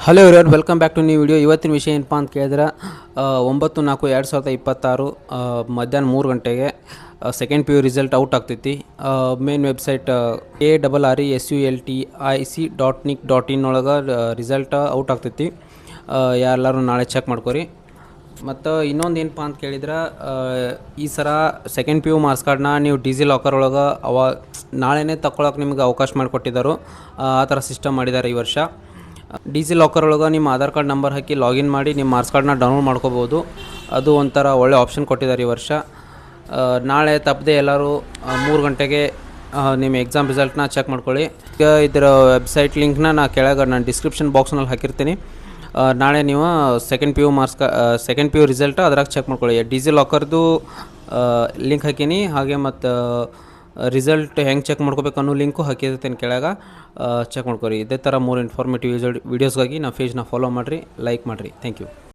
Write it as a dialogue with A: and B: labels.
A: Hello everyone, welcome back to new video. ಇವತ್ತಿನ ವಿಷಯ ಏನಪ್ಪ ಅಂತ ಕೇಳಿದ್ರೆ 9/4/2020 ಮಧ್ಯಾಹ್ನ 3 ಗಂಟೆಗೆ second P U result out ಆಗ್ತೈತಿ. ಮೇನ್ ವೆಬ್ಸೈಟ್ ARRESULTIC.nic.in ಒಳಗೆ ರಿಸಲ್ಟ್ ಔಟ್ ಆಗ್ತೈತಿ. ಎಲ್ಲರೂ ನಾಳೆ ಚೆಕ್ ಮಾಡ್ಕೊರಿ. ಮತ್ತು ಇನ್ನೊಂದು ಏನಪ್ಪ ಅಂತ ಕೇಳಿದ್ರೆ, ಈ ಸಲ ಸೆಕೆಂಡ್ ಪಿ ಯು ಮಾರ್ಕ್ಸ್ ಕಾರ್ಡ್ನ ನೀವು ಡಿಜಿ ಲಾಕರ್ ಒಳಗೆ ನಾಳೆನೇ ತಗೊಳಕ್ಕೆ ನಿಮ್ಗೆ ಅವಕಾಶ ಮಾಡಿಕೊಟ್ಟಿದ್ದಾರೆ. ಆ ಥರ ಸಿಸ್ಟಮ್ ಮಾಡಿದ್ದಾರೆ ಈ ವರ್ಷ. ಡಿಜಿ ಲಾಕರ್ ಒಳಗೆ ನಿಮ್ಮ ಆಧಾರ್ ಕಾರ್ಡ್ ನಂಬರ್ ಹಾಕಿ ಲಾಗಿನ್ ಮಾಡಿ ನಿಮ್ಮ ಮಾರ್ಕ್ಸ್ ಕಾರ್ಡ್ನ ಡೌನ್ಲೋಡ್ ಮಾಡ್ಕೋಬೋದು. ಅದು ಒಂಥರ ಒಳ್ಳೆ ಆಪ್ಷನ್ ಕೊಟ್ಟಿದ್ದಾರೆ ಈ ವರ್ಷ. ನಾಳೆ ತಪ್ಪದೆ ಎಲ್ಲರೂ 3 ಗಂಟೆಗೆ ನಿಮ್ಮ ಎಕ್ಸಾಮ್ ರಿಸಲ್ಟ್ನ ಚೆಕ್ ಮಾಡ್ಕೊಳ್ಳಿ. ಈಗ ಇದರ ವೆಬ್ಸೈಟ್ ಲಿಂಕ್ನ ನಾನು ಡಿಸ್ಕ್ರಿಪ್ಷನ್ ಬಾಕ್ಸ್ನಲ್ಲಿ ಹಾಕಿರ್ತೀನಿ. ನಾಳೆ ನೀವು ಸೆಕೆಂಡ್ ಪಿ ಯು ರಿಸಲ್ಟ್ ಅದ್ರಾಗ ಚೆಕ್ ಮಾಡ್ಕೊಳ್ಳಿ. ಡಿಜಿ ಲಾಕರ್ದು ಲಿಂಕ್ ಹಾಕೀನಿ, ಹಾಗೆ ಮತ್ತು ರಿಸಲ್ಟ್ ಹೆಂಗೆ ಚೆಕ್ ಮಾಡ್ಕೋಬೇಕು ಅನ್ನೋ ಲಿಂಕು ಹಾಕಿರ್ತೇನೆ ಕೆಳಗೆ. ಚೆಕ್ ಮಾಡ್ಕೊರಿ. ಇದೇ ಥರ ಮೂರು ಇನ್ಫಾರ್ಮೇಟಿವ್ ವೀಡಿಯೋಸ್ಗಾಗಿ ನಮ್ಮ ಪೇಜ್ನ ಫಾಲೋ ಮಾಡಿರಿ, ಲೈಕ್ ಮಾಡಿರಿ. Thank you.